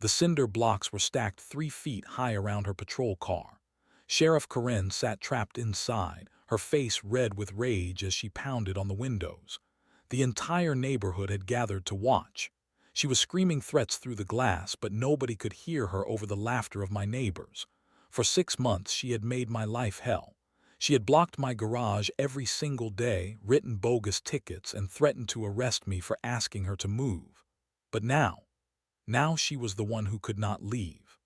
The cinder blocks were stacked 3 feet high around her patrol car. Sheriff Karen sat trapped inside, her face red with rage as she pounded on the windows. The entire neighborhood had gathered to watch. She was screaming threats through the glass, but nobody could hear her over the laughter of my neighbors. For 6 months she had made my life hell. She had blocked my garage every single day, written bogus tickets, and threatened to arrest me for asking her to move. But now she was the one who could not leave.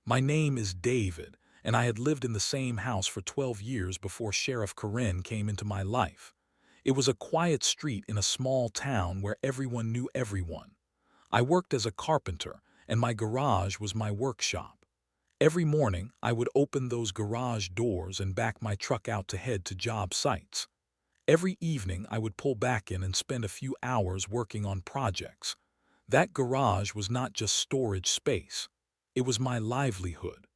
My name is David, and I had lived in the same house for 12 years before Sheriff Karen came into my life. It was a quiet street in a small town where everyone knew everyone. I worked as a carpenter, and my garage was my workshop. Every morning, I would open those garage doors and back my truck out to head to job sites. Every evening, I would pull back in and spend a few hours working on projects. That garage was not just storage space. It was my livelihood.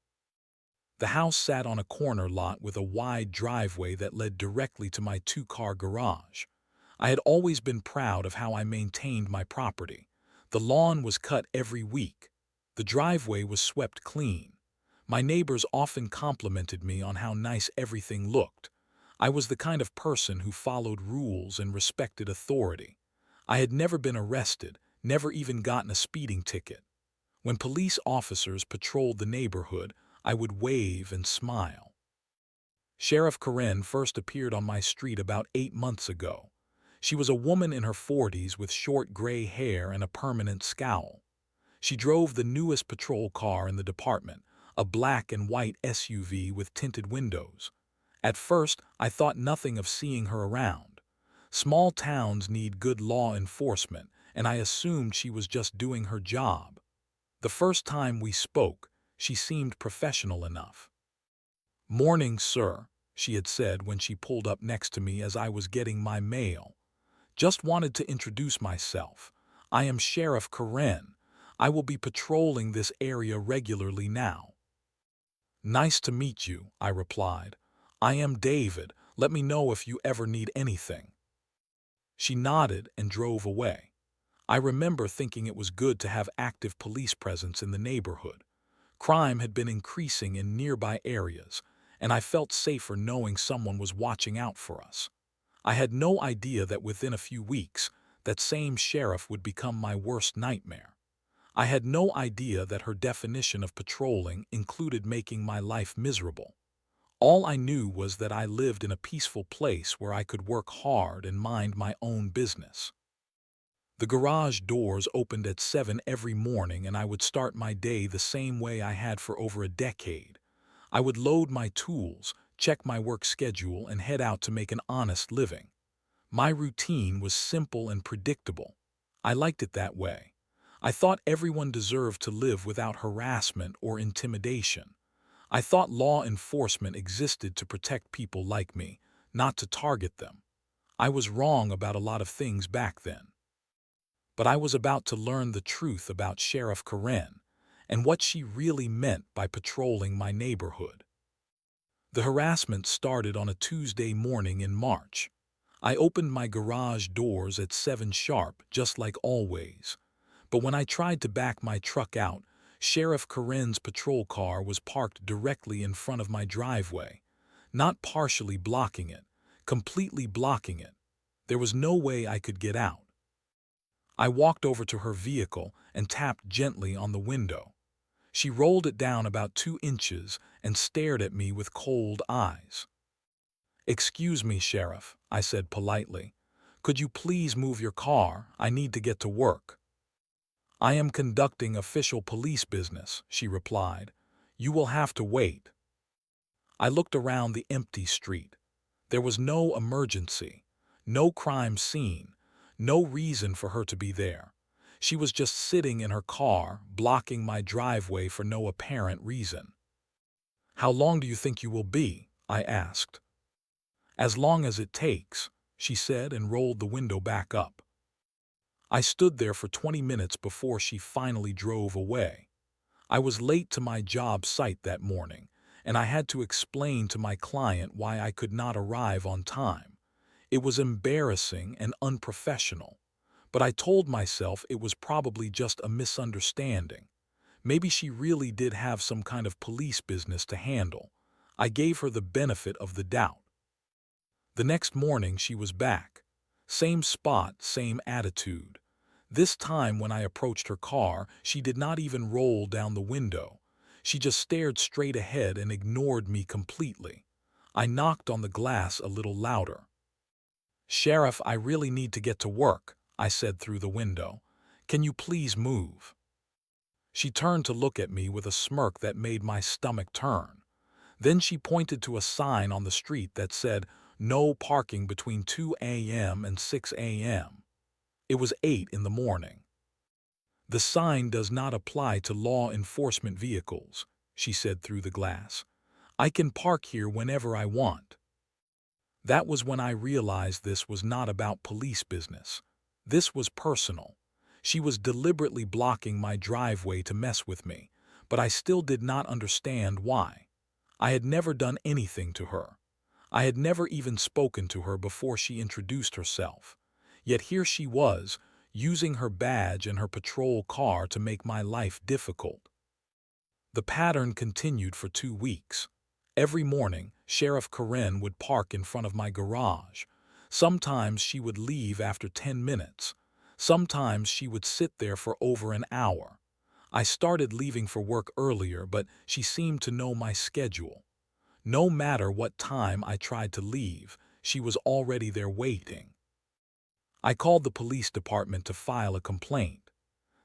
The house sat on a corner lot with a wide driveway that led directly to my 2-car garage. I had always been proud of how I maintained my property. The lawn was cut every week. The driveway was swept clean. My neighbors often complimented me on how nice everything looked. I was the kind of person who followed rules and respected authority. I had never been arrested, never even gotten a speeding ticket. When police officers patrolled the neighborhood, I would wave and smile. Sheriff Karen first appeared on my street about 8 months ago. She was a woman in her 40s with short gray hair and a permanent scowl. She drove the newest patrol car in the department, a black and white SUV with tinted windows. At first, I thought nothing of seeing her around. Small towns need good law enforcement, and I assumed she was just doing her job. The first time we spoke, she seemed professional enough. "Morning, sir," she had said when she pulled up next to me as I was getting my mail. "Just wanted to introduce myself. I am Sheriff Karen. I will be patrolling this area regularly now." "Nice to meet you," I replied. "I am David. Let me know if you ever need anything." She nodded and drove away. I remember thinking it was good to have active police presence in the neighborhood. Crime had been increasing in nearby areas, and I felt safer knowing someone was watching out for us. I had no idea that within a few weeks, that same sheriff would become my worst nightmare. I had no idea that her definition of patrolling included making my life miserable. All I knew was that I lived in a peaceful place where I could work hard and mind my own business. The garage doors opened at 7 every morning, and I would start my day the same way I had for over a decade. I would load my tools, check my work schedule, and head out to make an honest living. My routine was simple and predictable. I liked it that way. I thought everyone deserved to live without harassment or intimidation. I thought law enforcement existed to protect people like me, not to target them. I was wrong about a lot of things back then. But I was about to learn the truth about Sheriff Karen and what she really meant by patrolling my neighborhood. The harassment started on a Tuesday morning in March. I opened my garage doors at 7 sharp, just like always. But when I tried to back my truck out, Sheriff Karen's patrol car was parked directly in front of my driveway, not partially blocking it, completely blocking it. There was no way I could get out. I walked over to her vehicle and tapped gently on the window. She rolled it down about 2 inches and stared at me with cold eyes. "Excuse me, Sheriff," I said politely. "Could you please move your car? I need to get to work." "I am conducting official police business," she replied. "You will have to wait." I looked around the empty street. There was no emergency, no crime scene, no reason for her to be there. She was just sitting in her car, blocking my driveway for no apparent reason. "How long do you think you will be?" I asked. "As long as it takes," she said, and rolled the window back up. I stood there for 20 minutes before she finally drove away. I was late to my job site that morning, and I had to explain to my client why I could not arrive on time. It was embarrassing and unprofessional, but I told myself it was probably just a misunderstanding. Maybe she really did have some kind of police business to handle. I gave her the benefit of the doubt. The next morning she was back. Same spot, same attitude. This time when I approached her car, she did not even roll down the window. She just stared straight ahead and ignored me completely. I knocked on the glass a little louder. "Sheriff, I really need to get to work," I said through the window. "Can you please move?" She turned to look at me with a smirk that made my stomach turn. Then she pointed to a sign on the street that said, "No parking between 2 a.m. and 6 a.m." It was 8 in the morning. "The sign does not apply to law enforcement vehicles," she said through the glass. "I can park here whenever I want." That was when I realized this was not about police business. This was personal. She was deliberately blocking my driveway to mess with me, but I still did not understand why. I had never done anything to her. I had never even spoken to her before she introduced herself. Yet here she was, using her badge and her patrol car to make my life difficult. The pattern continued for 2 weeks. Every morning, Sheriff Karen would park in front of my garage. Sometimes she would leave after 10 minutes. Sometimes she would sit there for over an hour. I started leaving for work earlier, but she seemed to know my schedule. No matter what time I tried to leave, she was already there waiting. I called the police department to file a complaint.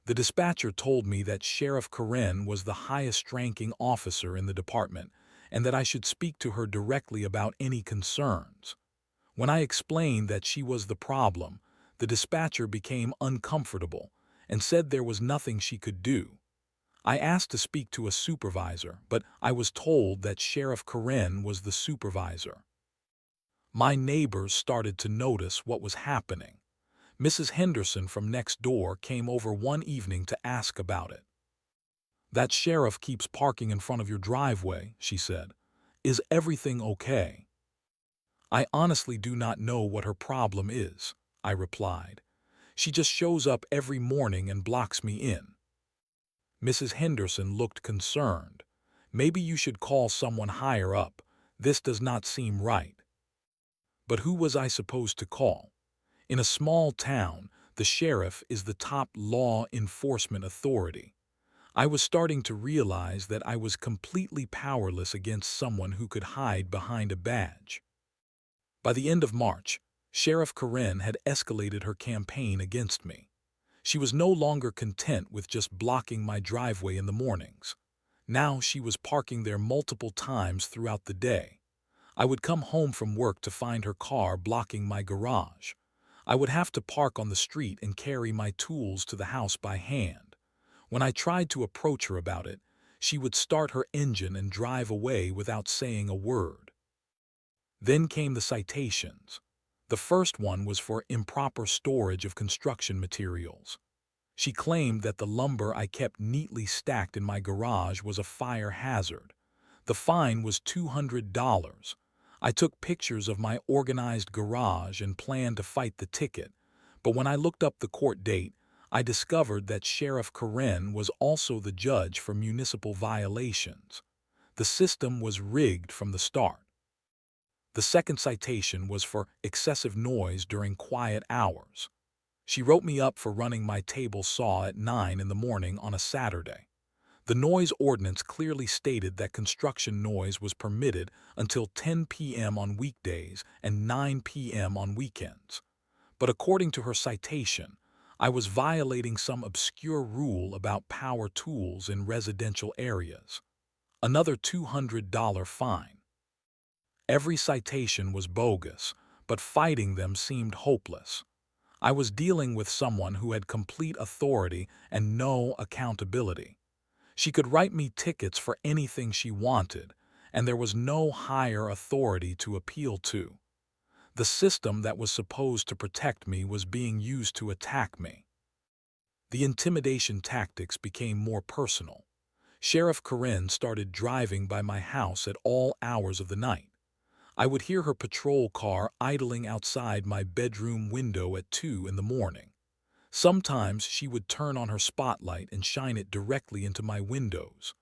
The dispatcher told me that Sheriff Karen was the highest-ranking officer in the department and that I should speak to her directly about any concerns. When I explained that she was the problem, the dispatcher became uncomfortable and said there was nothing she could do. I asked to speak to a supervisor, but I was told that Sheriff Karen was the supervisor. My neighbors started to notice what was happening. Mrs. Henderson from next door came over one evening to ask about it. "That sheriff keeps parking in front of your driveway," she said. "Is everything okay?" "I honestly do not know what her problem is," I replied. "She just shows up every morning and blocks me in." Mrs. Henderson looked concerned. "Maybe you should call someone higher up. This does not seem right." But who was I supposed to call? In a small town, the sheriff is the top law enforcement authority. I was starting to realize that I was completely powerless against someone who could hide behind a badge. By the end of March, Sheriff Karen had escalated her campaign against me. She was no longer content with just blocking my driveway in the mornings. Now she was parking there multiple times throughout the day. I would come home from work to find her car blocking my garage. I would have to park on the street and carry my tools to the house by hand. When I tried to approach her about it, she would start her engine and drive away without saying a word. Then came the citations. The first one was for improper storage of construction materials. She claimed that the lumber I kept neatly stacked in my garage was a fire hazard. The fine was $200. I took pictures of my organized garage and planned to fight the ticket, but when I looked up the court date, I discovered that Sheriff Karen was also the judge for municipal violations. The system was rigged from the start. The second citation was for excessive noise during quiet hours. She wrote me up for running my table saw at 9 in the morning on a Saturday. The noise ordinance clearly stated that construction noise was permitted until 10 p.m. on weekdays and 9 p.m. on weekends. But according to her citation, I was violating some obscure rule about power tools in residential areas. Another $200 fine. Every citation was bogus, but fighting them seemed hopeless. I was dealing with someone who had complete authority and no accountability. She could write me tickets for anything she wanted, and there was no higher authority to appeal to. The system that was supposed to protect me was being used to attack me. The intimidation tactics became more personal. Sheriff Karen started driving by my house at all hours of the night. I would hear her patrol car idling outside my bedroom window at 2 in the morning. Sometimes she would turn on her spotlight and shine it directly into my windows.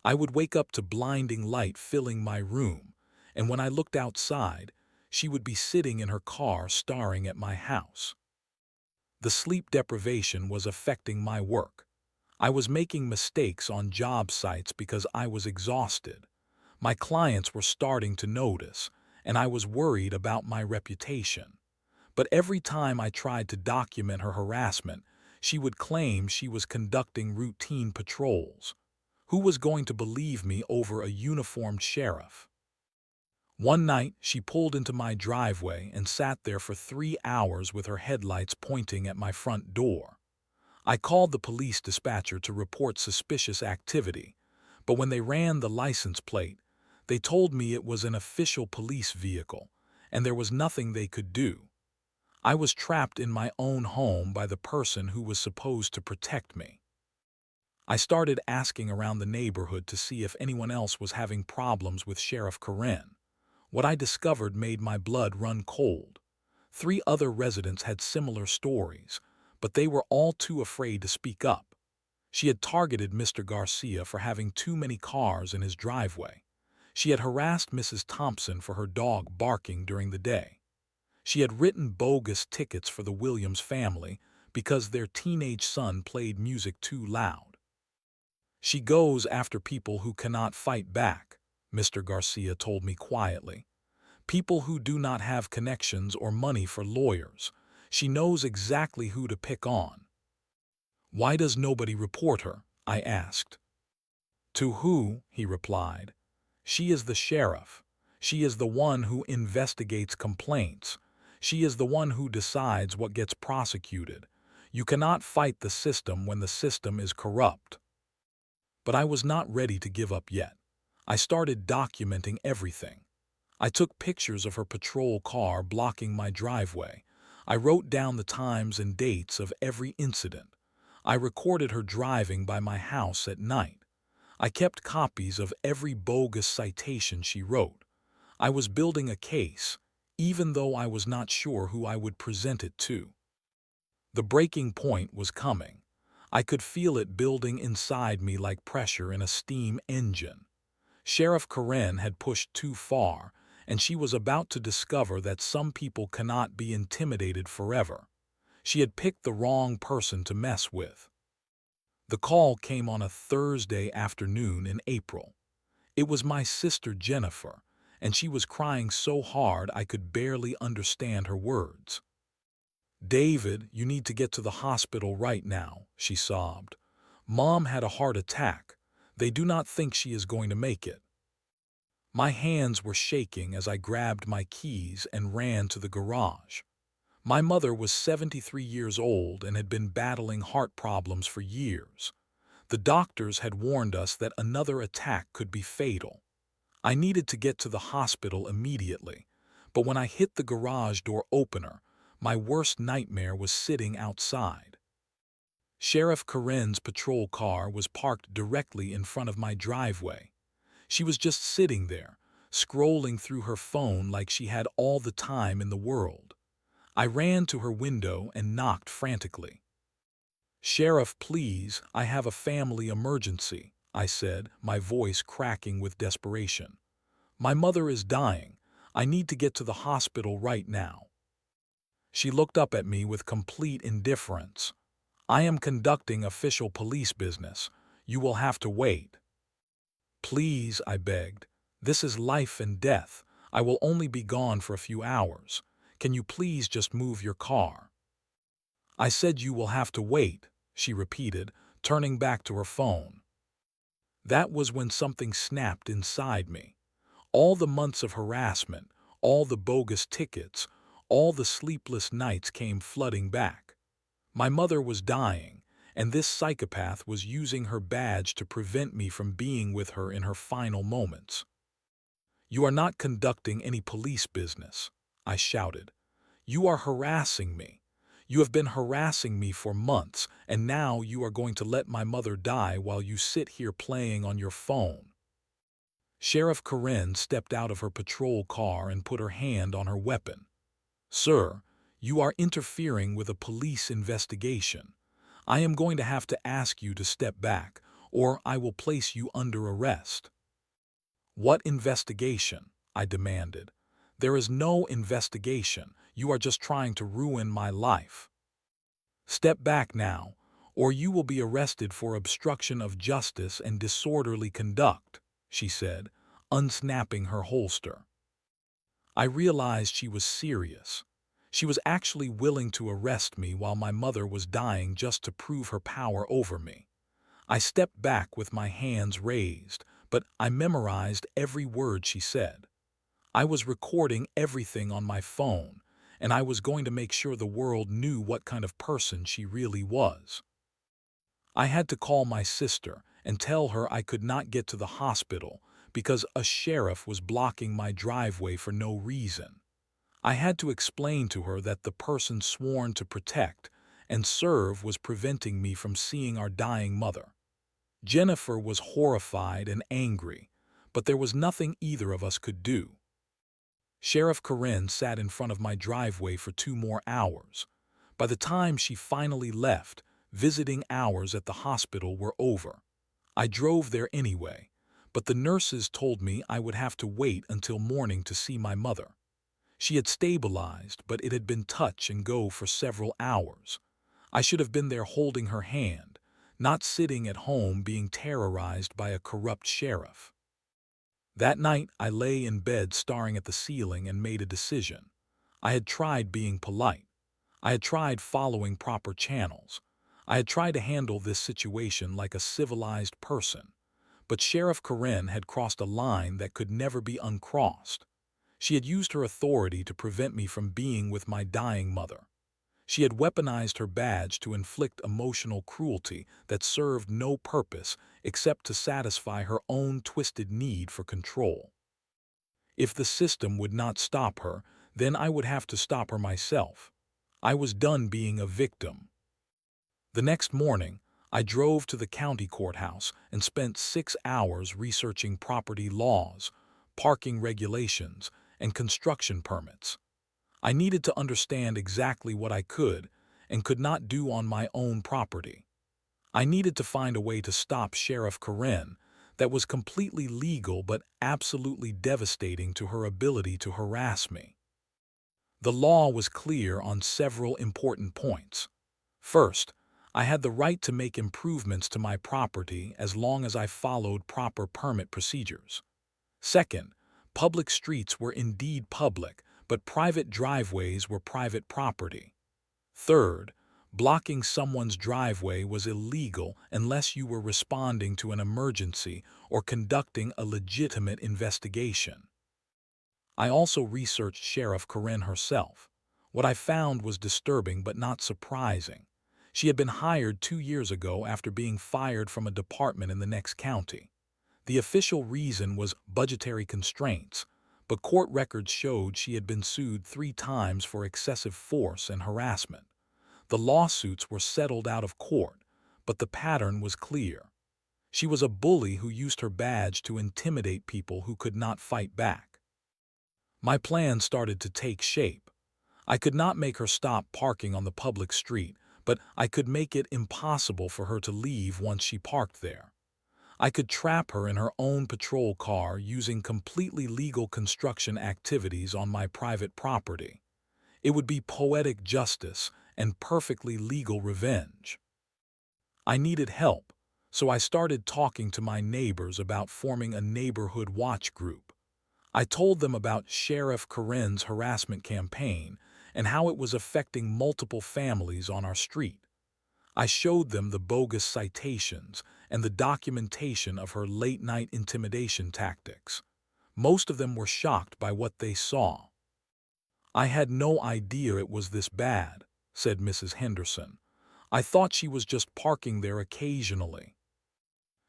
I would wake up to blinding light filling my room, and when I looked outside, she would be sitting in her car staring at my house. The sleep deprivation was affecting my work. I was making mistakes on job sites because I was exhausted. My clients were starting to notice, and I was worried about my reputation. But every time I tried to document her harassment, she would claim she was conducting routine patrols. Who was going to believe me over a uniformed sheriff? One night, she pulled into my driveway and sat there for 3 hours with her headlights pointing at my front door. I called the police dispatcher to report suspicious activity, but when they ran the license plate, they told me it was an official police vehicle, and there was nothing they could do. I was trapped in my own home by the person who was supposed to protect me. I started asking around the neighborhood to see if anyone else was having problems with Sheriff Karen. What I discovered made my blood run cold. 3 other residents had similar stories, but they were all too afraid to speak up. She had targeted Mr. Garcia for having too many cars in his driveway. She had harassed Mrs. Thompson for her dog barking during the day. She had written bogus tickets for the Williams family because their teenage son played music too loud. She goes after people who cannot fight back, Mr. Garcia told me quietly. People who do not have connections or money for lawyers. She knows exactly who to pick on. Why does nobody report her? I asked. To who? He replied. She is the sheriff. She is the one who investigates complaints. She is the one who decides what gets prosecuted. You cannot fight the system when the system is corrupt. But I was not ready to give up yet. I started documenting everything. I took pictures of her patrol car blocking my driveway. I wrote down the times and dates of every incident. I recorded her driving by my house at night. I kept copies of every bogus citation she wrote. I was building a case, even though I was not sure who I would present it to. The breaking point was coming. I could feel it building inside me like pressure in a steam engine. Sheriff Karen had pushed too far, and she was about to discover that some people cannot be intimidated forever. She had picked the wrong person to mess with. The call came on a Thursday afternoon in April. It was my sister Jennifer, and she was crying so hard I could barely understand her words. David, you need to get to the hospital right now, she sobbed. Mom had a heart attack. They do not think she is going to make it. My hands were shaking as I grabbed my keys and ran to the garage. My mother was 73 years old and had been battling heart problems for years. The doctors had warned us that another attack could be fatal. I needed to get to the hospital immediately, but when I hit the garage door opener, my worst nightmare was sitting outside. Sheriff Karen's patrol car was parked directly in front of my driveway. She was just sitting there, scrolling through her phone like she had all the time in the world. I ran to her window and knocked frantically. Sheriff, please, I have a family emergency, I said, my voice cracking with desperation. My mother is dying. I need to get to the hospital right now. She looked up at me with complete indifference. I am conducting official police business. You will have to wait. Please, I begged. This is life and death. I will only be gone for a few hours. Can you please just move your car? I said you will have to wait, she repeated, turning back to her phone. That was when something snapped inside me. All the months of harassment, all the bogus tickets, all the sleepless nights came flooding back. My mother was dying, and this psychopath was using her badge to prevent me from being with her in her final moments. You are not conducting any police business, I shouted. You are harassing me. You have been harassing me for months, and now you are going to let my mother die while you sit here playing on your phone. Sheriff Karen stepped out of her patrol car and put her hand on her weapon. Sir, You are interfering with a police investigation. I am going to have to ask you to step back, or I will place you under arrest." "What investigation?" I demanded. "There is no investigation. You are just trying to ruin my life." "Step back now, or you will be arrested for obstruction of justice and disorderly conduct," she said, unsnapping her holster. I realized she was serious. She was actually willing to arrest me while my mother was dying just to prove her power over me. I stepped back with my hands raised, but I memorized every word she said. I was recording everything on my phone, and I was going to make sure the world knew what kind of person she really was. I had to call my sister and tell her I could not get to the hospital because a sheriff was blocking my driveway for no reason. I had to explain to her that the person sworn to protect and serve was preventing me from seeing our dying mother. Jennifer was horrified and angry, but there was nothing either of us could do. Sheriff Corinne sat in front of my driveway for 2 more hours. By the time she finally left, visiting hours at the hospital were over. I drove there anyway, but the nurses told me I would have to wait until morning to see my mother. She had stabilized, but it had been touch and go for several hours. I should have been there holding her hand, not sitting at home being terrorized by a corrupt sheriff. That night, I lay in bed staring at the ceiling and made a decision. I had tried being polite. I had tried following proper channels. I had tried to handle this situation like a civilized person. But Sheriff Corinne had crossed a line that could never be uncrossed. She had used her authority to prevent me from being with my dying mother. She had weaponized her badge to inflict emotional cruelty that served no purpose except to satisfy her own twisted need for control. If the system would not stop her, then I would have to stop her myself. I was done being a victim. The next morning, I drove to the county courthouse and spent 6 hours researching property laws, parking regulations, and construction permits. I needed to understand exactly what I could and could not do on my own property. I needed to find a way to stop Sheriff Corinne that was completely legal but absolutely devastating to her ability to harass me. The law was clear on several important points. First, I had the right to make improvements to my property as long as I followed proper permit procedures. Second, public streets were indeed public, but private driveways were private property. Third, blocking someone's driveway was illegal unless you were responding to an emergency or conducting a legitimate investigation. I also researched Sheriff Corinne herself. What I found was disturbing but not surprising. She had been hired 2 years ago after being fired from a department in the next county. The official reason was budgetary constraints, but court records showed she had been sued 3 times for excessive force and harassment. The lawsuits were settled out of court, but the pattern was clear. She was a bully who used her badge to intimidate people who could not fight back. My plan started to take shape. I could not make her stop parking on the public street, but I could make it impossible for her to leave once she parked there. I could trap her in her own patrol car using completely legal construction activities on my private property. It would be poetic justice and perfectly legal revenge. I needed help, so I started talking to my neighbors about forming a neighborhood watch group. I told them about Sheriff Corinne's harassment campaign and how it was affecting multiple families on our street. I showed them the bogus citations and the documentation of her late-night intimidation tactics. Most of them were shocked by what they saw. "I had no idea it was this bad," said Mrs. Henderson. "I thought she was just parking there occasionally."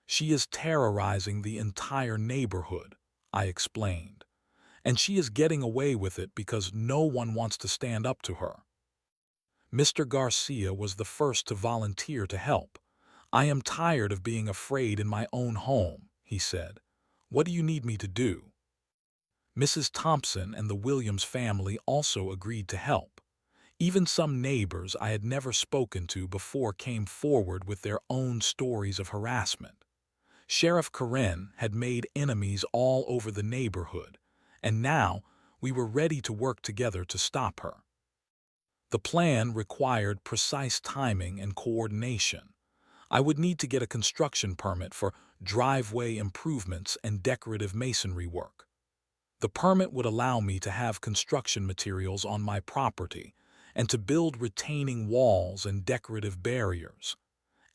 "She is terrorizing the entire neighborhood," I explained. "And she is getting away with it because no one wants to stand up to her." Mr. Garcia was the first to volunteer to help. "I am tired of being afraid in my own home," he said. "What do you need me to do?" Mrs. Thompson and the Williams family also agreed to help. Even some neighbors I had never spoken to before came forward with their own stories of harassment. Sheriff Karen had made enemies all over the neighborhood, and now we were ready to work together to stop her. The plan required precise timing and coordination. I would need to get a construction permit for driveway improvements and decorative masonry work. The permit would allow me to have construction materials on my property and to build retaining walls and decorative barriers.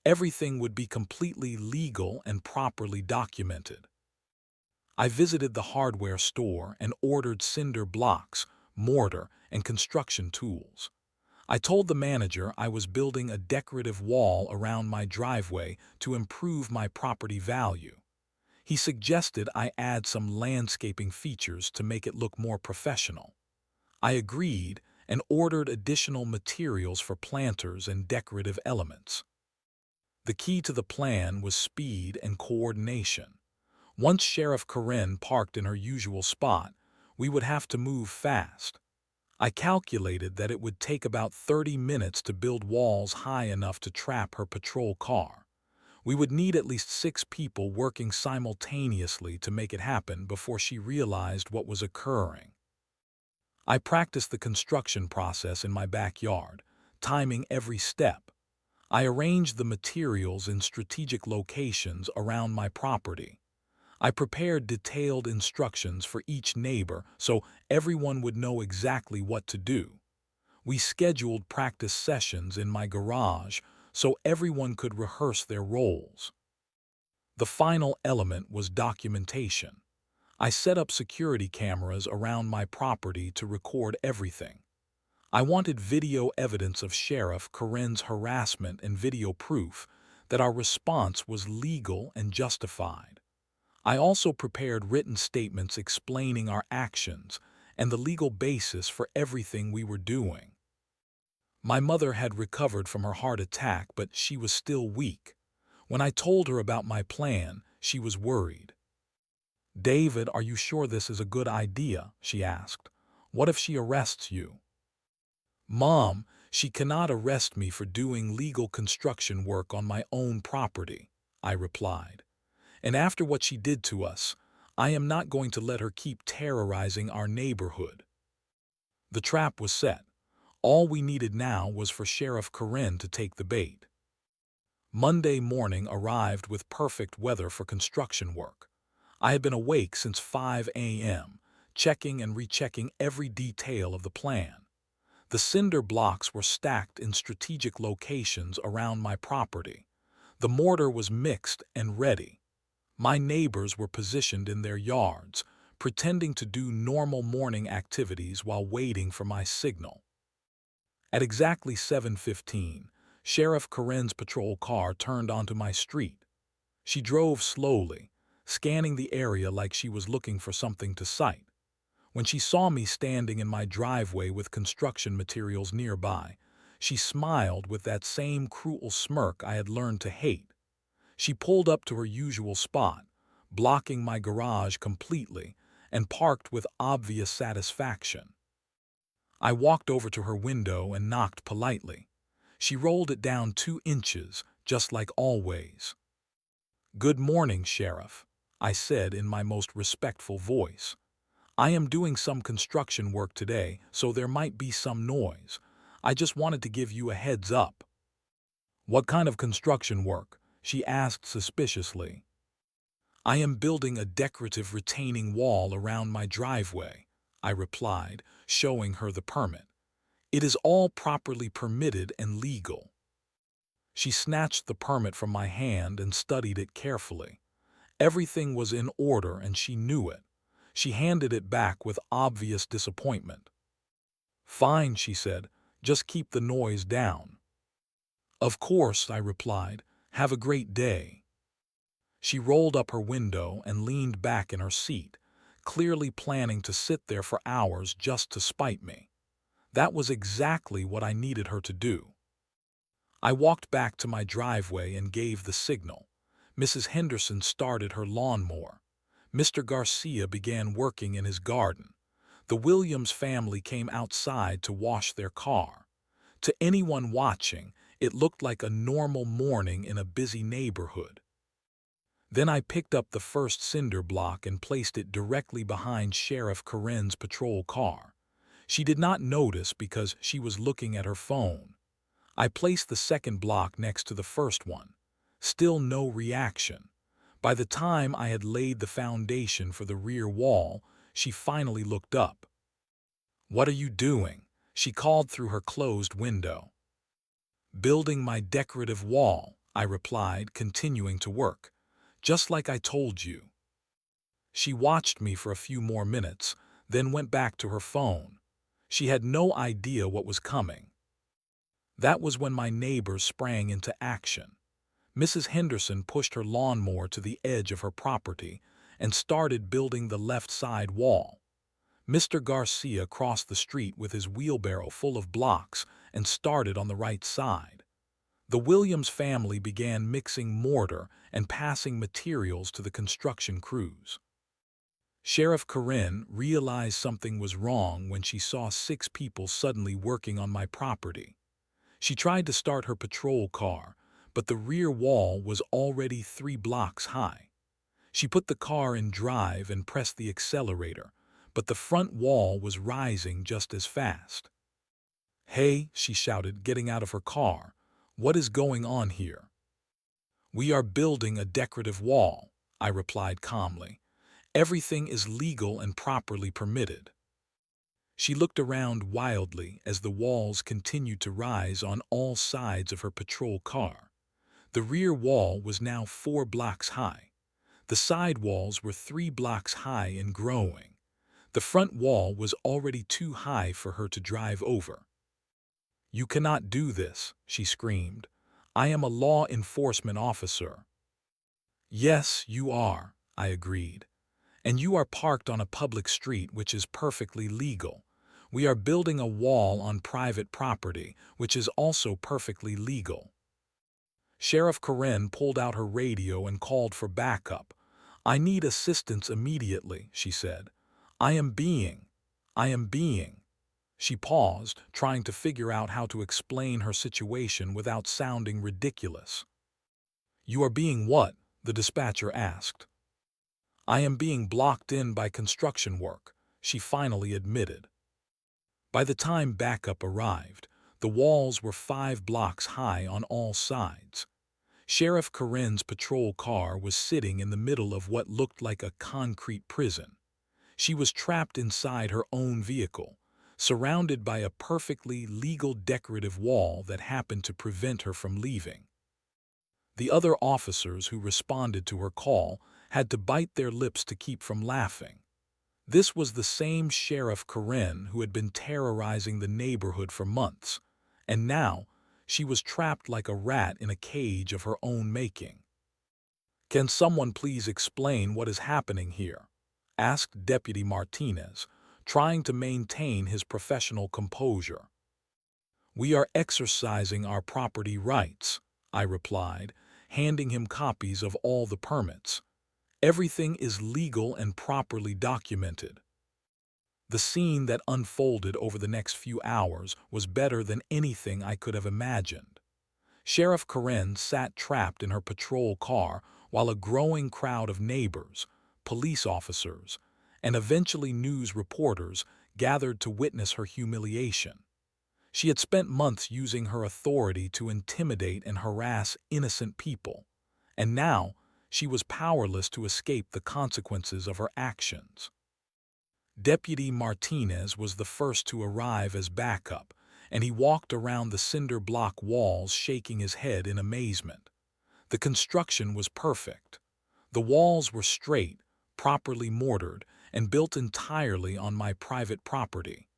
Everything would be completely legal and properly documented. I visited the hardware store and ordered cinder blocks, mortar, and construction tools. I told the manager I was building a decorative wall around my driveway to improve my property value. He suggested I add some landscaping features to make it look more professional. I agreed and ordered additional materials for planters and decorative elements. The key to the plan was speed and coordination. Once Sheriff Karen parked in her usual spot, we would have to move fast. I calculated that it would take about 30 minutes to build walls high enough to trap her patrol car. We would need at least 6 people working simultaneously to make it happen before she realized what was occurring. I practiced the construction process in my backyard, timing every step. I arranged the materials in strategic locations around my property. I prepared detailed instructions for each neighbor so everyone would know exactly what to do. We scheduled practice sessions in my garage so everyone could rehearse their roles. The final element was documentation. I set up security cameras around my property to record everything. I wanted video evidence of Sheriff Karen's harassment and video proof that our response was legal and justified. I also prepared written statements explaining our actions and the legal basis for everything we were doing. My mother had recovered from her heart attack, but she was still weak. When I told her about my plan, she was worried. "David, are you sure this is a good idea?" she asked. "What if she arrests you?" "Mom, she cannot arrest me for doing legal construction work on my own property," I replied. "And after what she did to us, I am not going to let her keep terrorizing our neighborhood." The trap was set. All we needed now was for Sheriff Karen to take the bait. Monday morning arrived with perfect weather for construction work. I had been awake since 5 a.m., checking and rechecking every detail of the plan. The cinder blocks were stacked in strategic locations around my property. The mortar was mixed and ready. My neighbors were positioned in their yards, pretending to do normal morning activities while waiting for my signal. At exactly 7:15, Sheriff Karen's patrol car turned onto my street. She drove slowly, scanning the area like she was looking for something to cite. When she saw me standing in my driveway with construction materials nearby, she smiled with that same cruel smirk I had learned to hate. She pulled up to her usual spot, blocking my garage completely, and parked with obvious satisfaction. I walked over to her window and knocked politely. She rolled it down 2 inches, just like always. "Good morning, Sheriff," I said in my most respectful voice. "I am doing some construction work today, so there might be some noise. I just wanted to give you a heads up." "What kind of construction work?" she asked suspiciously. "I am building a decorative retaining wall around my driveway," I replied, showing her the permit. "It is all properly permitted and legal." She snatched the permit from my hand and studied it carefully. Everything was in order and she knew it. She handed it back with obvious disappointment. "Fine," she said, "just keep the noise down." "Of course," I replied. "Have a great day." She rolled up her window and leaned back in her seat, clearly planning to sit there for hours just to spite me. That was exactly what I needed her to do. I walked back to my driveway and gave the signal. Mrs. Henderson started her lawnmower. Mr. Garcia began working in his garden. The Williams family came outside to wash their car. To anyone watching, it looked like a normal morning in a busy neighborhood. Then I picked up the first cinder block and placed it directly behind Sheriff Corinne's patrol car. She did not notice because she was looking at her phone. I placed the second block next to the first one. Still no reaction. By the time I had laid the foundation for the rear wall, she finally looked up. "What are you doing?" she called through her closed window. "Building my decorative wall," I replied, continuing to work. "Just like I told you." She watched me for a few more minutes, then went back to her phone. She had no idea what was coming. That was when my neighbors sprang into action. Mrs. Henderson pushed her lawnmower to the edge of her property and started building the left side wall. Mr. Garcia crossed the street with his wheelbarrow full of blocks and started on the right side. The Williams family began mixing mortar and passing materials to the construction crews. Sheriff Corinne realized something was wrong when she saw 6 people suddenly working on my property. She tried to start her patrol car, but the rear wall was already 3 blocks high. She put the car in drive and pressed the accelerator, but the front wall was rising just as fast. "Hey," she shouted, getting out of her car. "What is going on here?" "We are building a decorative wall," I replied calmly. "Everything is legal and properly permitted." She looked around wildly as the walls continued to rise on all sides of her patrol car. The rear wall was now 4 blocks high. The side walls were 3 blocks high and growing. The front wall was already too high for her to drive over. "You cannot do this," she screamed. "I am a law enforcement officer." "Yes, you are," I agreed. "And you are parked on a public street, which is perfectly legal. We are building a wall on private property, which is also perfectly legal." Sheriff Corinne pulled out her radio and called for backup. "I need assistance immediately," she said. I am being. She paused, trying to figure out how to explain her situation without sounding ridiculous. "You are being what?" the dispatcher asked. "I am being blocked in by construction work," she finally admitted. By the time backup arrived, the walls were 5 blocks high on all sides. Sheriff Corinne's patrol car was sitting in the middle of what looked like a concrete prison. She was trapped inside her own vehicle, surrounded by a perfectly legal decorative wall that happened to prevent her from leaving. The other officers who responded to her call had to bite their lips to keep from laughing. This was the same Sheriff Corinne who had been terrorizing the neighborhood for months, and now she was trapped like a rat in a cage of her own making. "Can someone please explain what is happening here?" asked Deputy Martinez, trying to maintain his professional composure. "We are exercising our property rights," I replied, handing him copies of all the permits. "Everything is legal and properly documented." The scene that unfolded over the next few hours was better than anything I could have imagined. Sheriff Corinne sat trapped in her patrol car while a growing crowd of neighbors, police officers, and eventually news reporters gathered to witness her humiliation. She had spent months using her authority to intimidate and harass innocent people, and now she was powerless to escape the consequences of her actions. Deputy Martinez was the first to arrive as backup, and he walked around the cinder block walls shaking his head in amazement. The construction was perfect. The walls were straight, properly mortared, and built entirely on my private property.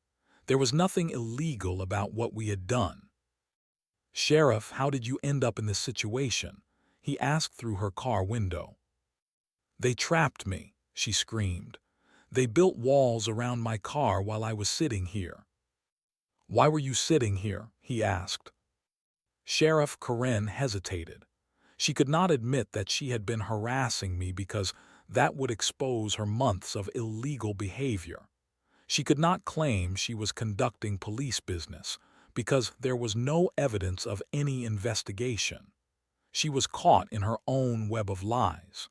There was nothing illegal about what we had done. "Sheriff, how did you end up in this situation?" he asked through her car window. "They trapped me," she screamed. "They built walls around my car while I was sitting here." "Why were you sitting here?" he asked. Sheriff Corinne hesitated. She could not admit that she had been harassing me because that would expose her months of illegal behavior. She could not claim she was conducting police business, because there was no evidence of any investigation. She was caught in her own web of lies.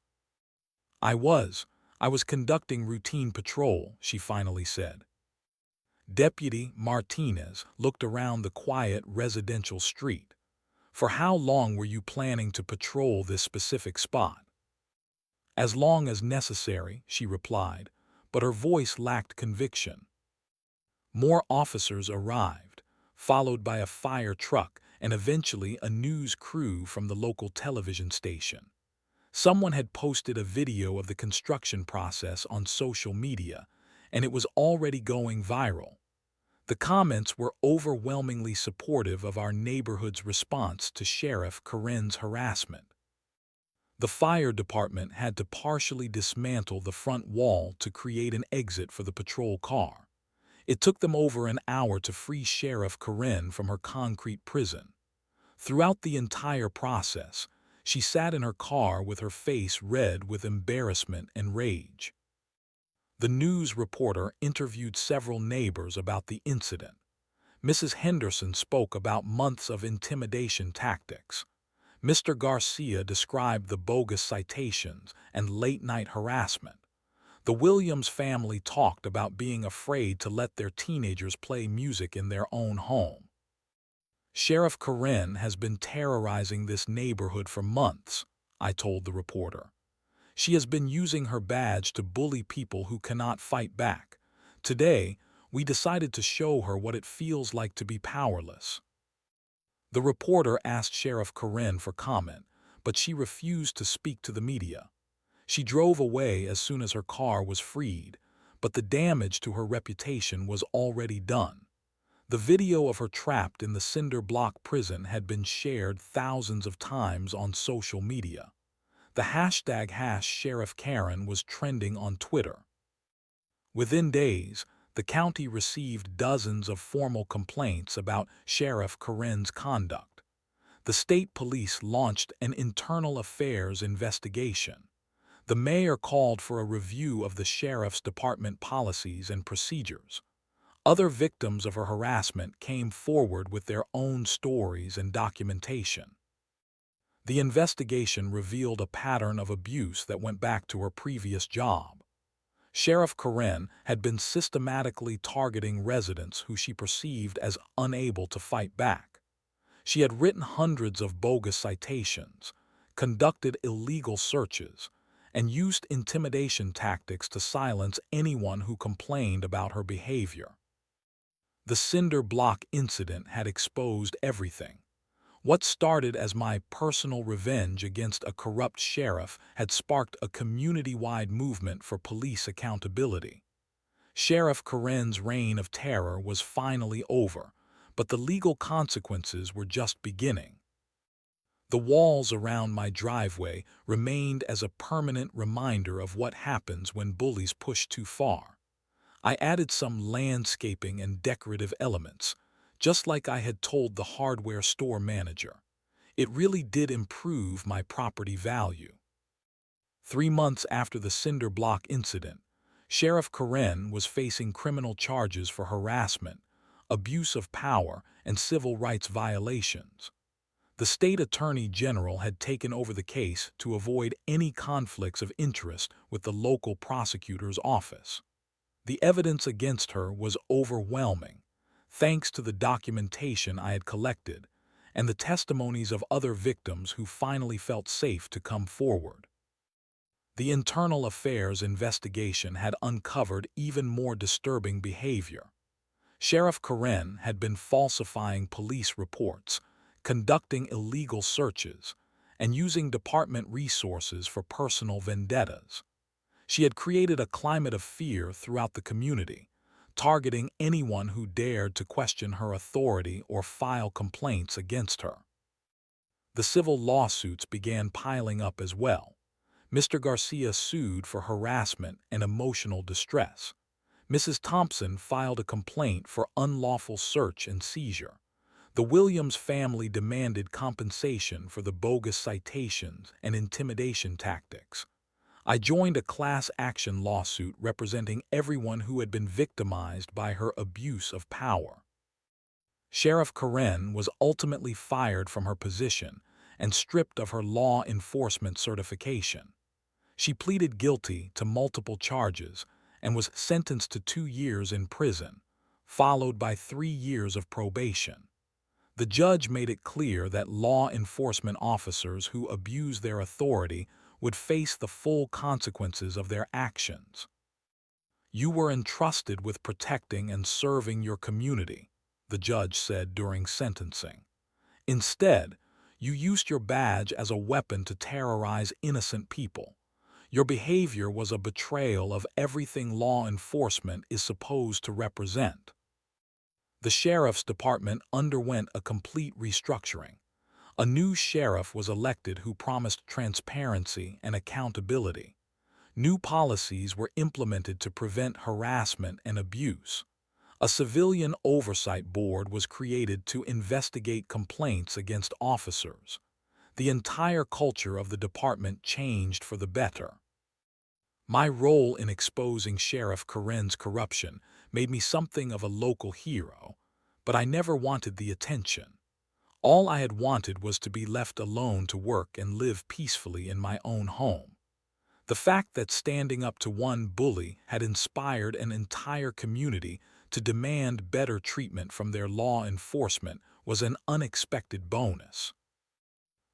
I was. I was conducting routine patrol, she finally said. Deputy Martinez looked around the quiet residential street. For how long were you planning to patrol this specific spot? As long as necessary, she replied, but her voice lacked conviction. More officers arrived, followed by a fire truck and eventually a news crew from the local television station. Someone had posted a video of the construction process on social media, and it was already going viral. The comments were overwhelmingly supportive of our neighborhood's response to Sheriff Corinne's harassment. The fire department had to partially dismantle the front wall to create an exit for the patrol car. It took them over an hour to free Sheriff Corinne from her concrete prison. Throughout the entire process, she sat in her car with her face red with embarrassment and rage. The news reporter interviewed several neighbors about the incident. Mrs. Henderson spoke about months of intimidation tactics. Mr. Garcia described the bogus citations and late-night harassment. The Williams family talked about being afraid to let their teenagers play music in their own home. Sheriff Corinne has been terrorizing this neighborhood for months, I told the reporter. She has been using her badge to bully people who cannot fight back. Today, we decided to show her what it feels like to be powerless. The reporter asked Sheriff Corinne for comment, but she refused to speak to the media. She drove away as soon as her car was freed, but the damage to her reputation was already done. The video of her trapped in the Cinder block prison had been shared thousands of times on social media. The hashtag #SheriffKaren was trending on Twitter. Within days, the county received dozens of formal complaints about Sheriff Corinne's conduct. The state police launched an internal affairs investigation. The mayor called for a review of the sheriff's department policies and procedures. Other victims of her harassment came forward with their own stories and documentation. The investigation revealed a pattern of abuse that went back to her previous job. Sheriff Corinne had been systematically targeting residents who she perceived as unable to fight back. She had written hundreds of bogus citations, conducted illegal searches, and used intimidation tactics to silence anyone who complained about her behavior. The Cinder block incident had exposed everything. What started as my personal revenge against a corrupt sheriff had sparked a community-wide movement for police accountability. Sheriff Corinne's reign of terror was finally over, but the legal consequences were just beginning. The walls around my driveway remained as a permanent reminder of what happens when bullies push too far. I added some landscaping and decorative elements, just like I had told the hardware store manager. It really did improve my property value. 3 months after the Cinder block incident, Sheriff Corinne was facing criminal charges for harassment, abuse of power, and civil rights violations. The state attorney general had taken over the case to avoid any conflicts of interest with the local prosecutor's office. The evidence against her was overwhelming, thanks to the documentation I had collected and the testimonies of other victims who finally felt safe to come forward. The internal affairs investigation had uncovered even more disturbing behavior. Sheriff Corinne had been falsifying police reports, conducting illegal searches, and using department resources for personal vendettas. She had created a climate of fear throughout the community, targeting anyone who dared to question her authority or file complaints against her. The civil lawsuits began piling up as well. Mr. Garcia sued for harassment and emotional distress. Mrs. Thompson filed a complaint for unlawful search and seizure. The Williams family demanded compensation for the bogus citations and intimidation tactics. I joined a class action lawsuit representing everyone who had been victimized by her abuse of power. Sheriff Karen was ultimately fired from her position and stripped of her law enforcement certification. She pleaded guilty to multiple charges and was sentenced to 2 years in prison, followed by 3 years of probation. The judge made it clear that law enforcement officers who abuse their authority would face the full consequences of their actions. "You were entrusted with protecting and serving your community," the judge said during sentencing. "Instead, you used your badge as a weapon to terrorize innocent people. Your behavior was a betrayal of everything law enforcement is supposed to represent." The sheriff's department underwent a complete restructuring. A new sheriff was elected who promised transparency and accountability. New policies were implemented to prevent harassment and abuse. A civilian oversight board was created to investigate complaints against officers. The entire culture of the department changed for the better. My role in exposing Sheriff Karen's corruption made me something of a local hero, but I never wanted the attention. All I had wanted was to be left alone to work and live peacefully in my own home. The fact that standing up to one bully had inspired an entire community to demand better treatment from their law enforcement was an unexpected bonus.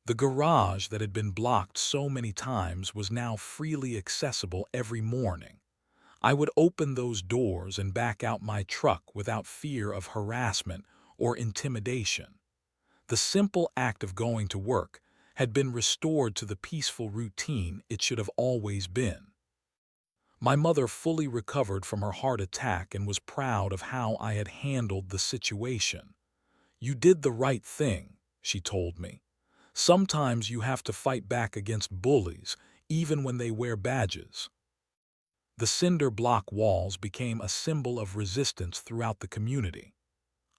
The garage that had been blocked so many times was now freely accessible every morning. I would open those doors and back out my truck without fear of harassment or intimidation. The simple act of going to work had been restored to the peaceful routine it should have always been. My mother fully recovered from her heart attack and was proud of how I had handled the situation. "You did the right thing," she told me. "Sometimes you have to fight back against bullies, even when they wear badges." The cinder block walls became a symbol of resistance throughout the community.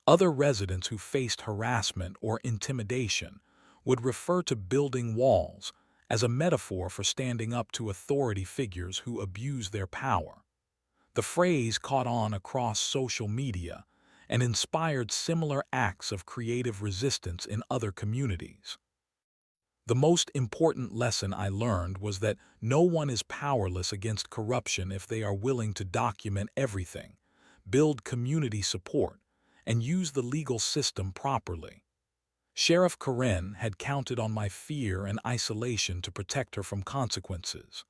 Other residents who faced harassment or intimidation would refer to building walls as a metaphor for standing up to authority figures who abuse their power. The phrase caught on across social media and inspired similar acts of creative resistance in other communities. The most important lesson I learned was that no one is powerless against corruption if they are willing to document everything, build community support, and use the legal system properly. Sheriff Karen had counted on my fear and isolation to protect her from consequences.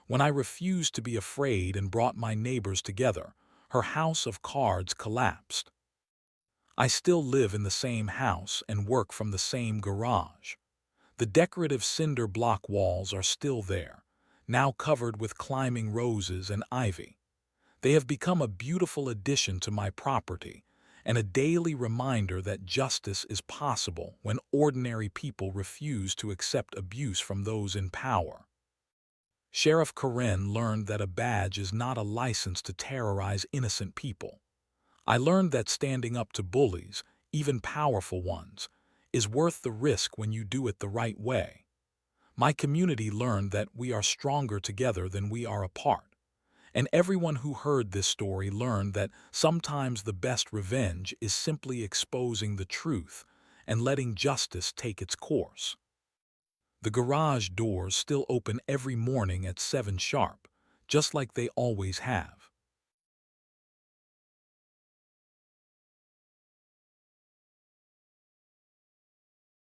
When I refused to be afraid and brought my neighbors together, her house of cards collapsed. I still live in the same house and work from the same garage. The decorative cinder block walls are still there, now covered with climbing roses and ivy. They have become a beautiful addition to my property and a daily reminder that justice is possible when ordinary people refuse to accept abuse from those in power. Sheriff Karen learned that a badge is not a license to terrorize innocent people. I learned that standing up to bullies, even powerful ones, is worth the risk when you do it the right way. My community learned that we are stronger together than we are apart. And everyone who heard this story learned that sometimes the best revenge is simply exposing the truth and letting justice take its course. The garage doors still open every morning at 7 sharp, just like they always have.